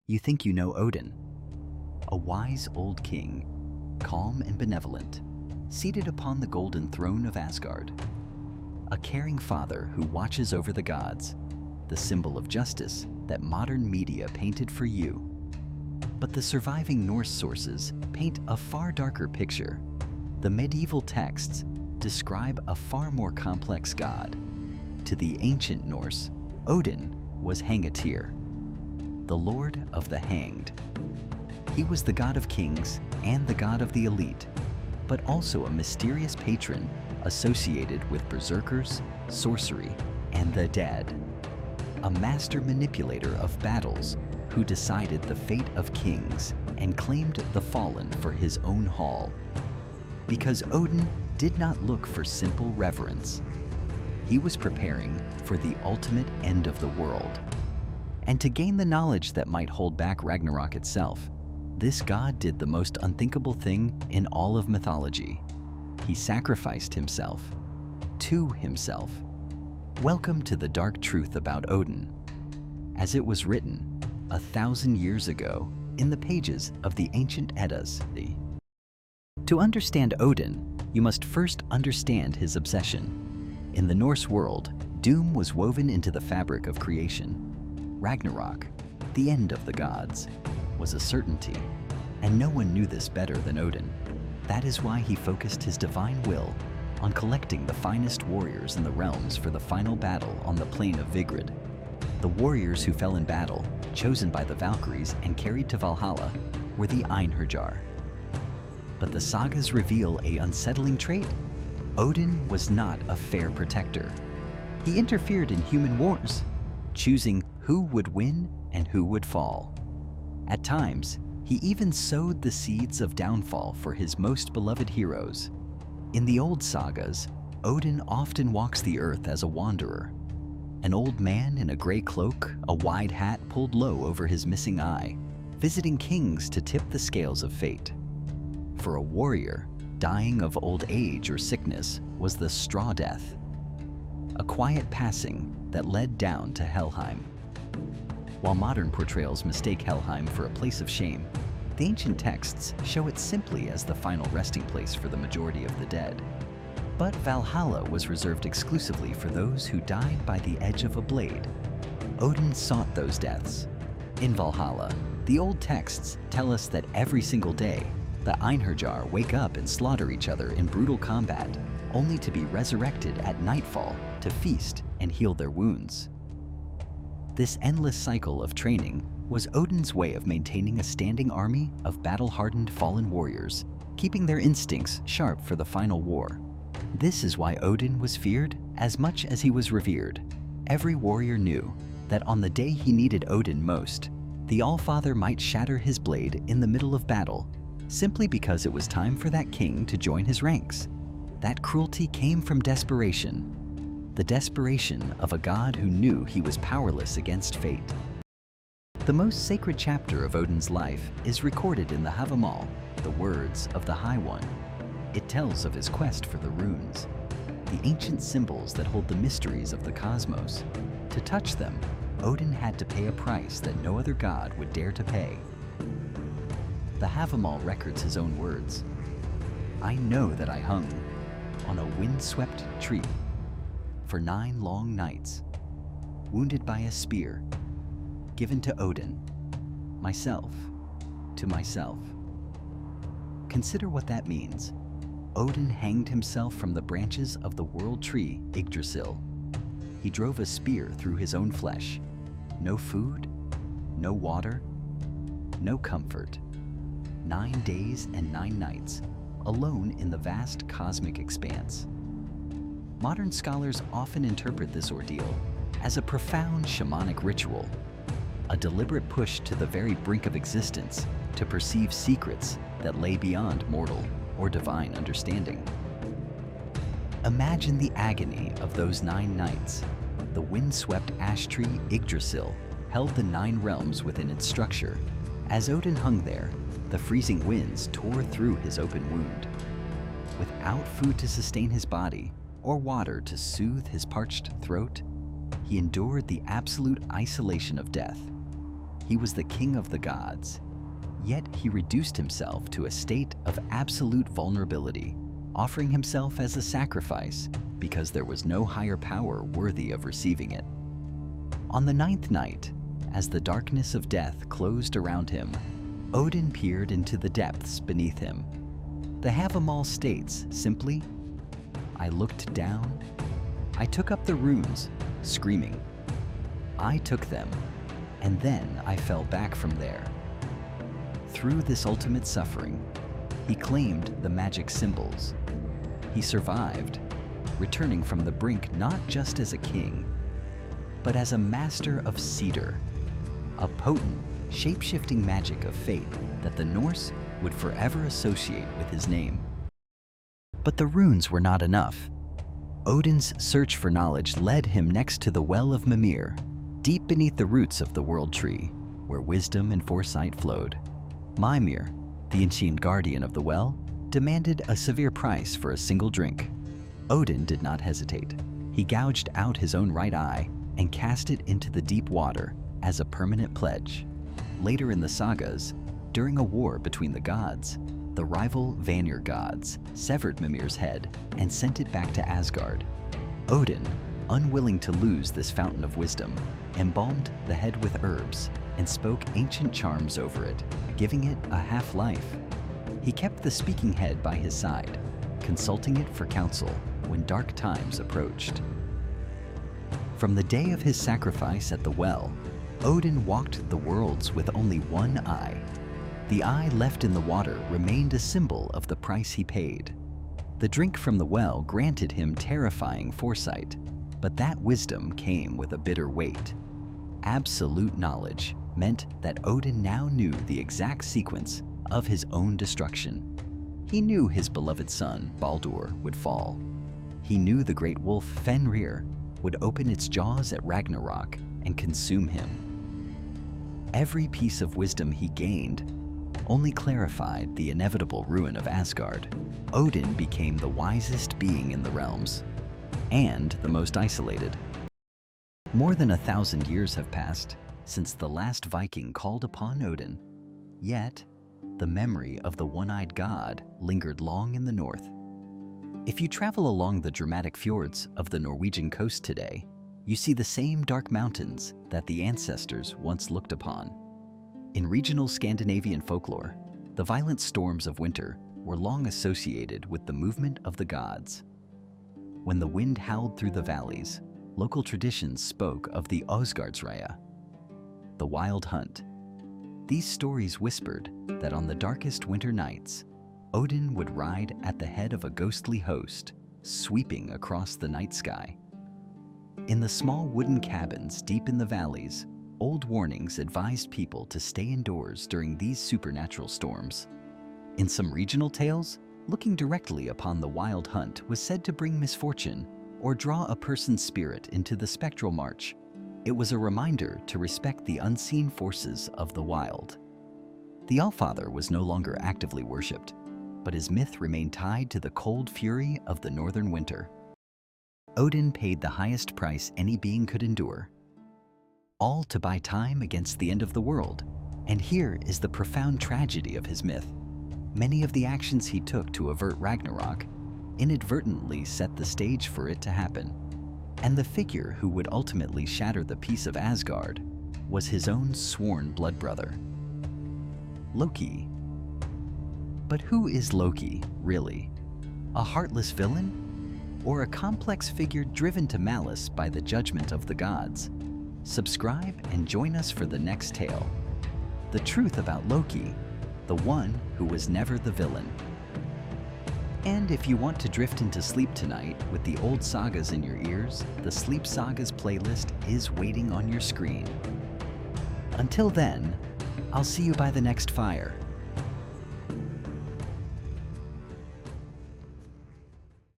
You think you know Odin, a wise old king, calm and benevolent, seated upon the golden throne of Asgard. A caring father who watches over the gods, the symbol of justice that modern media painted for you. But the surviving Norse sources paint a far darker picture. The medieval texts describe a far more complex god. To the ancient Norse, Odin was Hangatyr, the lord of the hanged. He was the god of kings and the god of the elite, but also a mysterious patron associated with berserkers, sorcery, and the dead. A master manipulator of battles who decided the fate of kings and claimed the fallen for his own hall. Because Odin did not look for simple reverence. He was preparing for the ultimate end of the world. And to gain the knowledge that might hold back Ragnarok itself, this god did the most unthinkable thing in all of mythology. He sacrificed himself to himself. Welcome to the dark truth about Odin, as it was written 1,000 years ago in the pages of the ancient Eddas. To understand Odin, you must first understand his obsession. In the Norse world, doom was woven into the fabric of creation. Ragnarok, the end of the gods, was a certainty, and no one knew this better than Odin. That is why he focused his divine will on collecting the finest warriors in the realms for the final battle on the plain of Vigrid. The warriors who fell in battle, chosen by the Valkyries and carried to Valhalla, were the Einherjar. But the sagas reveal an unsettling trait. Odin was not a fair protector. He interfered in human wars, choosing who would win and who would fall. At times, he even sowed the seeds of downfall for his most beloved heroes. In the old sagas, Odin often walks the earth as a wanderer. An old man in a gray cloak, a wide hat pulled low over his missing eye, visiting kings to tip the scales of fate. For a warrior, dying of old age or sickness was the straw death, a quiet passing that led down to Helheim. While modern portrayals mistake Helheim for a place of shame, the ancient texts show it simply as the final resting place for the majority of the dead. But Valhalla was reserved exclusively for those who died by the edge of a blade. Odin sought those deaths. In Valhalla, the old texts tell us that every single day, the Einherjar wake up and slaughter each other in brutal combat, only to be resurrected at nightfall to feast and heal their wounds. This endless cycle of training was Odin's way of maintaining a standing army of battle-hardened fallen warriors, keeping their instincts sharp for the final war. This is why Odin was feared as much as he was revered. Every warrior knew that on the day he needed Odin most, the Allfather might shatter his blade in the middle of battle, simply because it was time for that king to join his ranks. That cruelty came from desperation. The desperation of a god who knew he was powerless against fate. The most sacred chapter of Odin's life is recorded in the Havamal, the words of the High One. It tells of his quest for the runes, the ancient symbols that hold the mysteries of the cosmos. To touch them, Odin had to pay a price that no other god would dare to pay. The Havamal records his own words. "I know that I hung on a wind-swept tree for 9 long nights, wounded by a spear, given to Odin, myself to myself." Consider what that means. Odin hanged himself from the branches of the world tree Yggdrasil. He drove a spear through his own flesh. No food, no water, no comfort. 9 days and 9 nights, alone in the vast cosmic expanse. Modern scholars often interpret this ordeal as a profound shamanic ritual, a deliberate push to the very brink of existence to perceive secrets that lay beyond mortal or divine understanding. Imagine the agony of those 9 nights. The wind-swept ash tree Yggdrasil held the 9 realms within its structure. As Odin hung there, the freezing winds tore through his open wound. Without food to sustain his body, or water to soothe his parched throat, he endured the absolute isolation of death. He was the king of the gods, yet he reduced himself to a state of absolute vulnerability, offering himself as a sacrifice because there was no higher power worthy of receiving it. On the 9th night, as the darkness of death closed around him, Odin peered into the depths beneath him. The Havamal states simply, "I looked down, I took up the runes, screaming. I took them, and then I fell back from there." Through this ultimate suffering, he claimed the magic symbols. He survived, returning from the brink not just as a king, but as a master of cedar, a potent, shape-shifting magic of fate that the Norse would forever associate with his name. But the runes were not enough. Odin's search for knowledge led him next to the well of Mimir, deep beneath the roots of the world tree, where wisdom and foresight flowed. Mimir, the ancient guardian of the well, demanded a severe price for a single drink. Odin did not hesitate. He gouged out his own right eye and cast it into the deep water as a permanent pledge. Later in the sagas, during a war between the gods, the rival Vanir gods severed Mimir's head and sent it back to Asgard. Odin, unwilling to lose this fountain of wisdom, embalmed the head with herbs and spoke ancient charms over it, giving it a half-life. He kept the speaking head by his side, consulting it for counsel when dark times approached. From the day of his sacrifice at the well, Odin walked the worlds with only one eye. The eye left in the water remained a symbol of the price he paid. The drink from the well granted him terrifying foresight, but that wisdom came with a bitter weight. Absolute knowledge meant that Odin now knew the exact sequence of his own destruction. He knew his beloved son, Baldur, would fall. He knew the great wolf Fenrir would open its jaws at Ragnarok and consume him. Every piece of wisdom he gained only clarified the inevitable ruin of Asgard. Odin became the wisest being in the realms, and the most isolated. More than 1,000 years have passed since the last Viking called upon Odin, yet the memory of the one-eyed god lingered long in the north. If you travel along the dramatic fjords of the Norwegian coast today, you see the same dark mountains that the ancestors once looked upon. In regional Scandinavian folklore, the violent storms of winter were long associated with the movement of the gods. When the wind howled through the valleys, local traditions spoke of the Asgardsreia, the wild hunt. These stories whispered that on the darkest winter nights, Odin would ride at the head of a ghostly host, sweeping across the night sky. In the small wooden cabins deep in the valleys, old warnings advised people to stay indoors during these supernatural storms. In some regional tales, looking directly upon the wild hunt was said to bring misfortune or draw a person's spirit into the spectral march. It was a reminder to respect the unseen forces of the wild. The Allfather was no longer actively worshipped, but his myth remained tied to the cold fury of the northern winter. Odin paid the highest price any being could endure, all to buy time against the end of the world. And here is the profound tragedy of his myth. Many of the actions he took to avert Ragnarok inadvertently set the stage for it to happen. And the figure who would ultimately shatter the peace of Asgard was his own sworn blood brother, Loki. But who is Loki, really? A heartless villain? Or a complex figure driven to malice by the judgment of the gods? Subscribe and join us for the next tale. The truth about Loki, the one who was never the villain. And if you want to drift into sleep tonight with the old sagas in your ears, the Sleep Sagas playlist is waiting on your screen. Until then, I'll see you by the next fire.